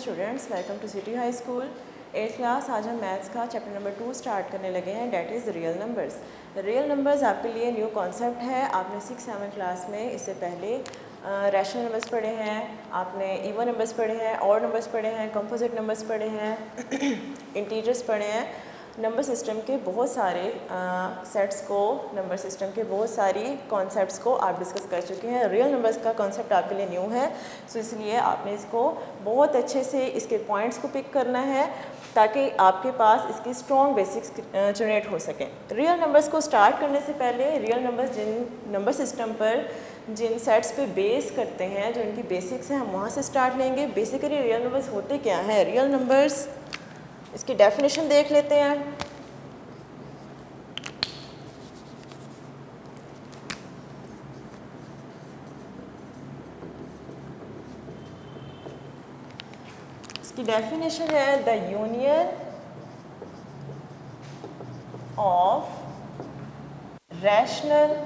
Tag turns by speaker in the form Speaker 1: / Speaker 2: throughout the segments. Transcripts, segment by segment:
Speaker 1: Students, welcome to city high school 8th class. आज हम maths का चैप्टर नंबर 2 स्टार्ट करने लगे हैं, that is real numbers. Real numbers आपके लिए न्यू कॉन्सेप्ट है। आपने 6-7 क्लास में इससे पहले रैशनल नंबर्स पढ़े हैं, आपने इवन नंबर्स पढ़े हैं, ऑड नंबर्स पढ़े हैं, कंपोजिट नंबर्स पढ़े हैं, इंटीजर्स पढ़े हैं। नंबर सिस्टम के बहुत सारे सेट्स को, नंबर सिस्टम के बहुत सारी कॉन्सेप्ट्स को आप डिस्कस कर चुके हैं। रियल नंबर्स का कॉन्सेप्ट आपके लिए न्यू है, सो इसलिए आपने इसको बहुत अच्छे से इसके पॉइंट्स को पिक करना है ताकि आपके पास इसकी स्ट्रॉन्ग बेसिक्स जनरेट हो सकें। रियल नंबर्स को स्टार्ट करने से पहले रियल नंबर्स जिन नंबर सिस्टम पर जिन सेट्स पे बेस करते हैं, जो इनकी बेसिक्स हैं, हम वहाँ से स्टार्ट लेंगे। बेसिकली रियल नंबर्स होते क्या हैं? रियल नंबर्स, इसकी डेफिनेशन देख लेते हैं। इसकी डेफिनेशन है the union of rational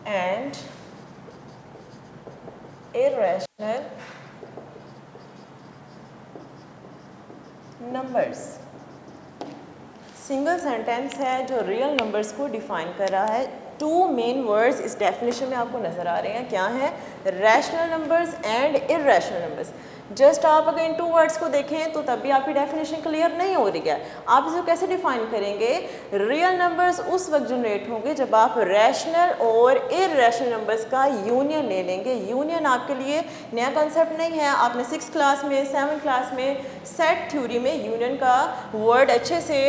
Speaker 1: and irrational numbers. Single sentence है जो रियल नंबर्स को डिफाइन कर रहा है। टू मेन वर्ड्स इस डेफिनेशन में आपको नज़र आ रहे हैं, क्या हैं? Rational numbers and irrational numbers. Just आप अगर इन टू वर्ड्स को देखें तो तब भी आपकी डेफिनेशन क्लियर नहीं हो रही है। आप इसे कैसे डिफाइन करेंगे? रियल नंबर्स उस वक्त जनरेट होंगे जब आप रैशनल और इरैशनल नंबर्स का यूनियन ले लेंगे। यूनियन आपके लिए नया कॉन्सेप्ट नहीं है। आपने 6th क्लास में, 7th क्लास में सेट थ्योरी में यूनियन का वर्ड अच्छे से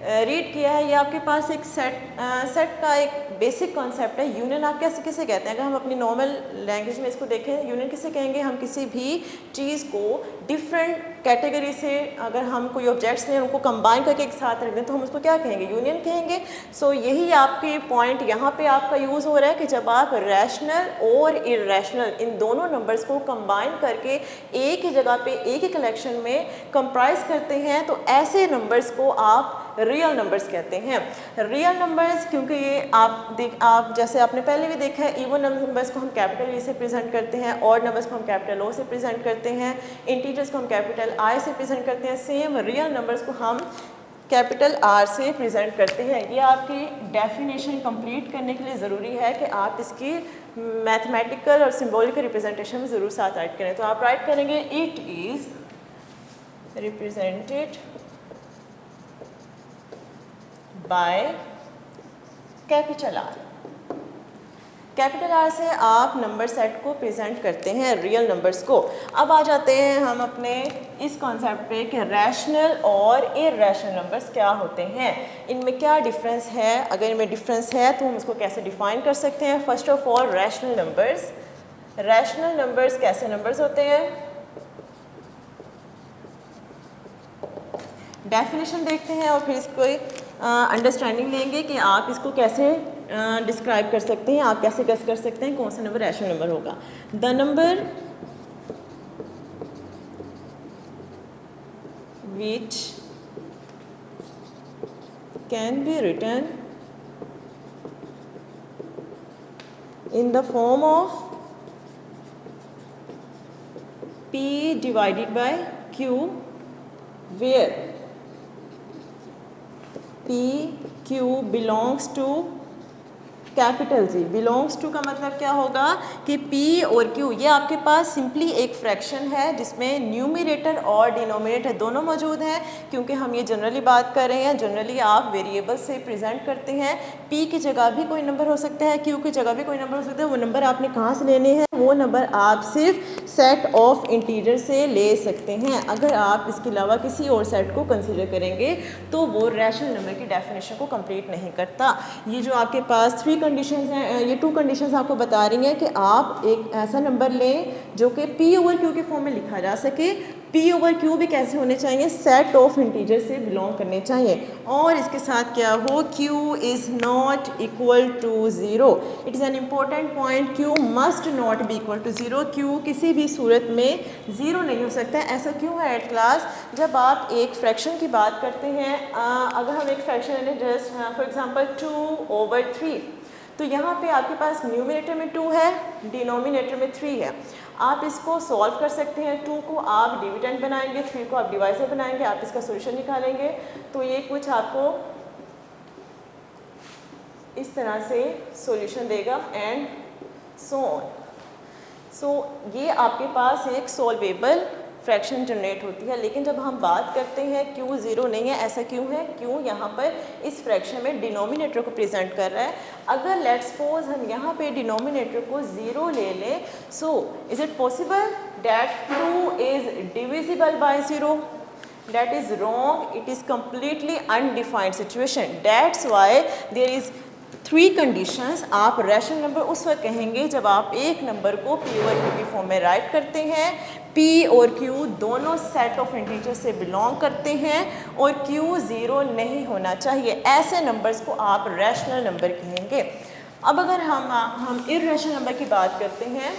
Speaker 1: रीड किया है। ये आपके पास एक सेट का एक बेसिक कॉन्सेप्ट है। यूनियन आप कैसे किसे कहते हैं? अगर हम अपनी नॉर्मल लैंग्वेज में इसको देखें, यूनियन किसे कहेंगे? हम किसी भी चीज़ को डिफरेंट कैटेगरी से, अगर हम कोई ऑब्जेक्ट्स लें उनको कंबाइन करके एक साथ रख दें तो हम उसको क्या कहेंगे? यूनियन कहेंगे। सो यही आपके पॉइंट यहाँ पे आपका यूज़ हो रहा है कि जब आप रैशनल और इरैशनल इन दोनों नंबर्स को कंबाइन करके एक ही जगह पे, एक ही कलेक्शन में कंप्राइज करते हैं तो ऐसे नंबर्स को आप रियल नंबर्स कहते हैं। रियल नंबर्स, क्योंकि ये आप जैसे आपने पहले भी देखा है, इवन नंबर्स को हम कैपिटल ई से प्रेजेंट करते हैं, ऑड नंबर्स को हम कैपिटल ओ से प्रेजेंट करते हैं, इंटीजर्स को हम कैपिटल आई से प्रेजेंट करते हैं। सेम रियल नंबर्स को हम कैपिटल आर से प्रेजेंट करते हैं। ये आपकी डेफिनेशन कंप्लीट करने के लिए ज़रूरी है कि आप इसकी मैथमेटिकल और सिम्बॉलिकल रिप्रेजेंटेशन में ज़रूर साथ राइट करें। तो आप राइट करेंगे it is represented by capital R. Capital R से आप नंबर सेट को प्रेजेंट करते हैं, रियल नंबर्स को। अब आ जाते हैं हम अपने इस कॉन्सेप्ट पे कि रैशनल और इरैशनल नंबर्स क्या होते हैं, इनमें क्या डिफरेंस है। अगर इनमें डिफरेंस है तो हम इसको कैसे डिफाइन कर सकते हैं? First of all, rational numbers. Rational numbers कैसे नंबर्स होते हैं? डेफिनेशन देखते हैं और फिर इसको अंडरस्टैंडिंग लेंगे कि आप इसको कैसे डिस्क्राइब कर सकते हैं, आप कैसे गेस कर सकते हैं कौन सा नंबर रैशनल नंबर होगा। The number which can be written in the form of P divided by Q where P Q belongs to capital Z. Belongs to का मतलब क्या होगा कि P और Q ये आपके पास सिंपली एक फ्रैक्शन है जिसमें न्यूमरेटर और डिनोमिनेटर दोनों मौजूद हैं। क्योंकि हम ये जनरली बात कर रहे हैं, जनरली आप वेरिएबल से प्रेजेंट करते हैं। P की जगह भी कोई नंबर हो सकता है, Q की जगह भी कोई नंबर हो सकता है। वो नंबर आपने कहाँ से लेने हैं? वो नंबर आप सिर्फ सेट ऑफ इंटीजर से ले सकते हैं। अगर आप इसके अलावा किसी और सेट को कंसिडर करेंगे तो वो रैशनल नंबर की डेफिनेशन को कंप्लीट नहीं करता। ये जो आपके पास 3 कंडीशंस हैं, ये 2 कंडीशंस आपको बता रही हैं कि आप एक ऐसा नंबर लें जो कि P ओवर Q के फॉर्म में लिखा जा सके। P ओवर Q भी कैसे होने चाहिए? सेट ऑफ इंटीजर से बिलोंग करने चाहिए। और इसके साथ क्या हो? Q is not equal to 0। It is an important point. Q must not be equal to 0। Q किसी भी सूरत में 0 नहीं हो सकता। ऐसा क्यों है एट क्लास? जब आप एक फ्रैक्शन की बात करते हैं, अगर हम एक फ्रैक्शन लें, जस्ट फॉर एग्जांपल 2/3, तो यहाँ पे आपके पास न्यूमरेटर में 2 है, डिनोमिनेटर में 3 है। आप इसको सॉल्व कर सकते हैं। 2 को आप डिविडेंड बनाएंगे, 3 को आप डिवाइजर बनाएंगे, आप इसका सोल्यूशन निकालेंगे। तो ये कुछ आपको इस तरह से सॉल्यूशन देगा एंड सो ऑन। सो ये आपके पास एक सॉल्वेबल फ्रैक्शन जनरेट होती है। लेकिन जब हम बात करते हैं क्यू ज़ीरो नहीं है, ऐसा क्यों है? क्यों यहाँ पर इस फ्रैक्शन में डिनोमिनेटर को प्रेजेंट कर रहा है। अगर लेट्स सपोज हम यहाँ पे डिनोमिनेटर को ज़ीरो ले लें, so is it possible that 2 is divisible by zero? That is wrong. It is completely undefined situation. That's why there is 3 conditions. आप रैशनल नंबर उस वक्त कहेंगे जब आप एक नंबर को P और Q की फॉर्म में राइट करते हैं, P और Q दोनों सेट ऑफ इंटीजर से बिलोंग करते हैं और Q ज़ीरो नहीं होना चाहिए। ऐसे नंबर्स को आप रैशनल नंबर कहेंगे। अब अगर हम इर्रेशनल नंबर की बात करते हैं,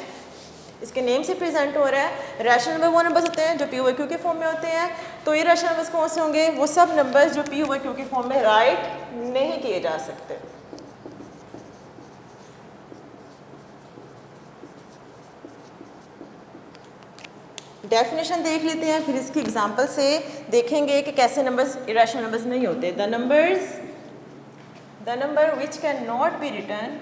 Speaker 1: इसके नेम से प्रेजेंट हो रहा है। रैशनल नंबर वो नंबर्स होते हैं जो P ओवर Q के फॉर्म में होते हैं। तो इर्रेशनल नंबर्स कौन से होंगे? वो सब नंबर्स जो P ओवर Q के फॉर्म में राइट नहीं किए जा सकते। डेफिनेशन देख लेते हैं, फिर इसकी एग्जांपल से देखेंगे कि कैसे नंबर्स इरेशनल नंबर्स नहीं होते। The number which can not be written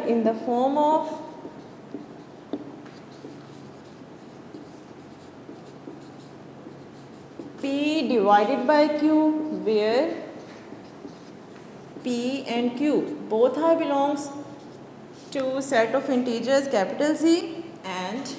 Speaker 1: in the form of P divided by Q, where P and Q both are belongs to set of integers capital Z and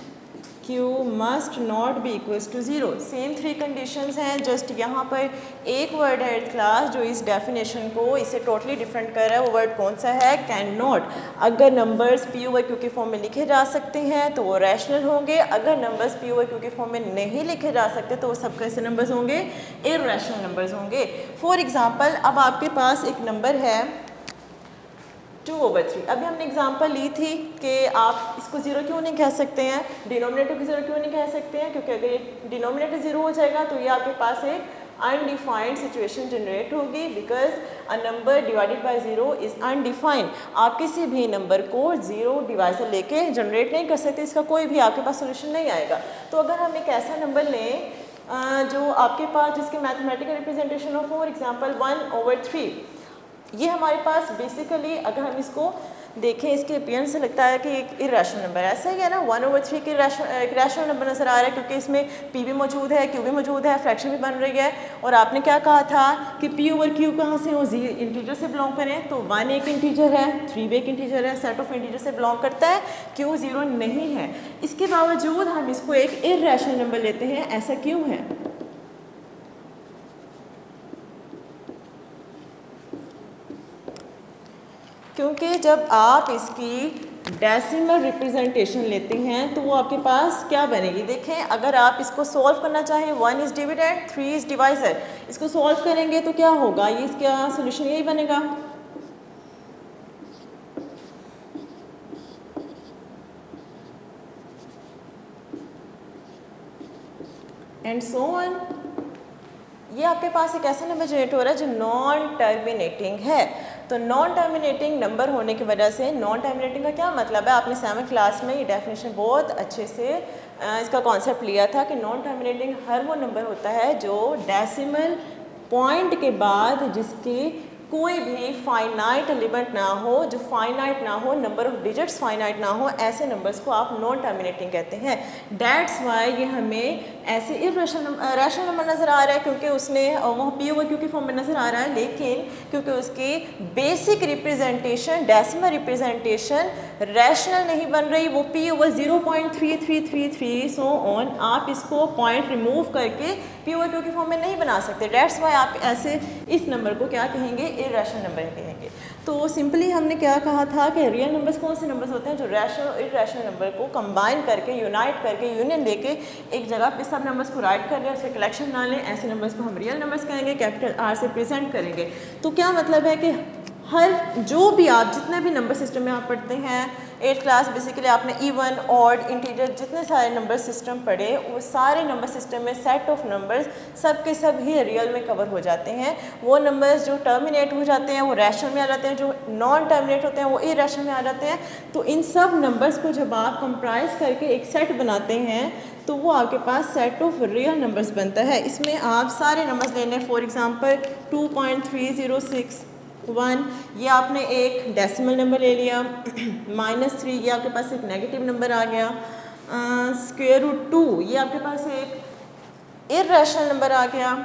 Speaker 1: Q must not be equals to zero. Same 3 conditions हैं। Just यहाँ पर एक word है class जो इस definition को इसे totally different कर रहा है। वो वर्ड कौन सा है? Can not. अगर नंबर्स P ओवर Q के फॉर्म में लिखे जा सकते हैं तो वो रैशनल होंगे। अगर नंबर्स P ओवर Q के फॉर्म में नहीं लिखे जा सकते तो वो सब कैसे नंबर्स होंगे? इर्रेशनल नंबर्स होंगे। फॉर एग्जांपल, अब आपके पास एक नंबर है 2/3। अभी हमने एग्जांपल ली थी कि आप इसको ज़ीरो क्यों नहीं कह सकते हैं, डिनोमिनेटर को ज़ीरो क्यों नहीं कह सकते हैं, क्योंकि अगर ये डिनोमिनेटर ज़ीरो हो जाएगा तो ये आपके पास एक अनडिफाइंड सिचुएशन जनरेट होगी, because a number divided by zero is undefined. आप किसी भी नंबर को ज़ीरो डिवाइजर लेके जनरेट नहीं कर सकते, इसका कोई भी आपके पास सोल्यूशन नहीं आएगा। तो अगर हम एक ऐसा नंबर लें जो आपके पास जिसके मैथमेटिकल रिप्रेजेंटेशन हो, फॉर एग्जांपल 1/3, ये हमारे पास बेसिकली अगर हम इसको देखें इसके अपीयरेंस से लगता है कि एक इरेशनल नंबर है। ऐसा ही है ना, 1/3 के एक रैशनल नंबर नज़र आ रहा है क्योंकि इसमें P भी मौजूद है, Q भी मौजूद है, फ्रैक्शन भी बन रही है। और आपने क्या कहा था कि P ओवर Q कहाँ से हो? इंटीजर से बिलोंग करें। तो 1 एक इंटीजर है, 3 भी एक इंटीजर है, सेट ऑफ इंटीजर से बिलोंग करता है, Q ज़ीरो नहीं है। इसके बावजूद हम इसको एक इरेशनल नंबर लेते हैं। ऐसा क्यों है? क्योंकि जब आप इसकी डेसिमल रिप्रेजेंटेशन लेते हैं तो वो आपके पास क्या बनेगी? देखें, अगर आप इसको सॉल्व करना चाहें, 1 इज़ डिविडेंड, 3 इज़ डिवाइजर, इसको सॉल्व करेंगे तो क्या होगा? ये इसका सोल्यूशन यही बनेगा। And so on. ये आपके पास एक ऐसा नंबर जनरेट हो रहा है जो नॉन टर्मिनेटिंग है। तो नॉन टर्मिनेटिंग नंबर होने की वजह से, नॉन टर्मिनेटिंग का क्या मतलब है? आपने 7th क्लास में ये डेफिनेशन बहुत अच्छे से इसका कॉन्सेप्ट लिया था कि नॉन टर्मिनेटिंग हर वो नंबर होता है जो डेसिमल पॉइंट के बाद जिसकी कोई भी फाइनाइट एलिमेंट ना हो, जो फाइनाइट ना हो, नंबर ऑफ डिजिट्स फाइनाइट ना हो, ऐसे नंबर्स को आप नॉन टर्मिनेटिंग कहते हैं। दैट्स वाई ये हमें ऐसे रैशनल नंबर नज़र आ रहा है क्योंकि उसने वह P ओवर Q की फॉर्म में नज़र आ रहा है, लेकिन क्योंकि उसकी basic representation, decimal representation rational नहीं बन रही, वो P ओवर 0.3333 सो ऑन, आप इसको पॉइंट रिमूव करके P ओवर Q की फॉर्म में नहीं बना सकते। दैट्स वाई आप ऐसे इस नंबर को क्या कहेंगे? इरेशनल नंबर कहेंगे। तो सिंपली हमने क्या कहा था कि रियल नंबर्स कौन से नंबर्स होते हैं जो रैशनल और इरेशनल नंबर को कंबाइन करके, यूनाइट करके, यूनियन लेके एक जगह पे सब नंबर्स को राइट कर लें, उसके कलेक्शन बना लें। ऐसे नंबर्स को हम रियल नंबर्स कहेंगे, कैपिटल R से प्रेजेंट करेंगे। तो क्या मतलब है कि हर जो भी आप जितने भी नंबर सिस्टम में आप पढ़ते हैं, 8th क्लास बेसिकली आपने इवन ऑड इंटीजर जितने सारे नंबर सिस्टम पढ़े वो सारे नंबर सिस्टम में सेट ऑफ नंबर्स सब के सब ही रियल में कवर हो जाते हैं। वो नंबर्स जो टर्मिनेट हो जाते हैं वो रैशनल में आ जाते हैं, जो नॉन टर्मिनेट होते हैं वो इरेशनल में आ जाते हैं। तो इन सब नंबर्स को जब आप कंप्राइज करके एक सेट बनाते हैं तो वो आपके पास सेट ऑफ रियल नंबर्स बनता है। इसमें आप सारे नंबर्स ले लें, फॉर एग्ज़ाम्पल 2.3061, ये आपने एक डेसिमल नंबर ले लिया, -3 ये आपके पास एक नेगेटिव नंबर आ गया, √2 ये आपके पास एक इरेशनल नंबर आ गया।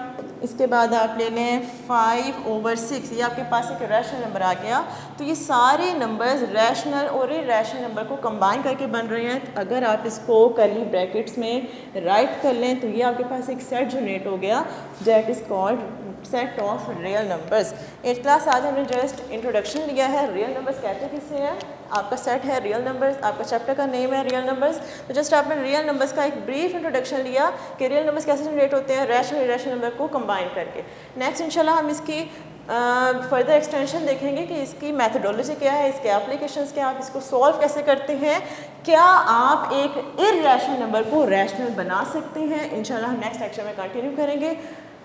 Speaker 1: इसके बाद आप ले लें 5/6 ये आपके पास एक रैशनल नंबर आ गया। तो ये सारे नंबर्स रैशनल और इरेशनल नंबर को कंबाइन करके बन रहे हैं। अगर आप इसको कर्ली ब्रैकेट्स में राइट कर लें तो ये आपके पास एक सेट जनरेट हो गया that is called set of real numbers. 8th class आज हमने जस्ट इंट्रोडक्शन लिया है, रियल नंबर्स कहते किसे हैं, आपका सेट है रियल नंबर्स, आपका चैप्टर का नेम है रियल नंबर्स। तो जस्ट आपने रियल नंबर्स का एक ब्रीफ इंट्रोडक्शन लिया कि रियल नंबर्स कैसे जनरेट होते हैं रैशनल इरेशनल नंबर को कंबाइन करके। नेक्स्ट इंशाल्लाह हम इसकी फर्दर एक्सटेंशन देखेंगे कि इसकी मैथडोलॉजी क्या है, इसके एप्लीकेशंस क्या, आप इसको सॉल्व कैसे करते हैं, क्या आप एक इरैशनल नंबर को रैशनल बना सकते हैं। इंशाल्लाह हम नेक्स्ट लेक्चर में कंटिन्यू करेंगे।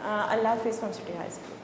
Speaker 1: अल्लाह हाफिज़ फ्रॉम सिटी हाई स्कूल।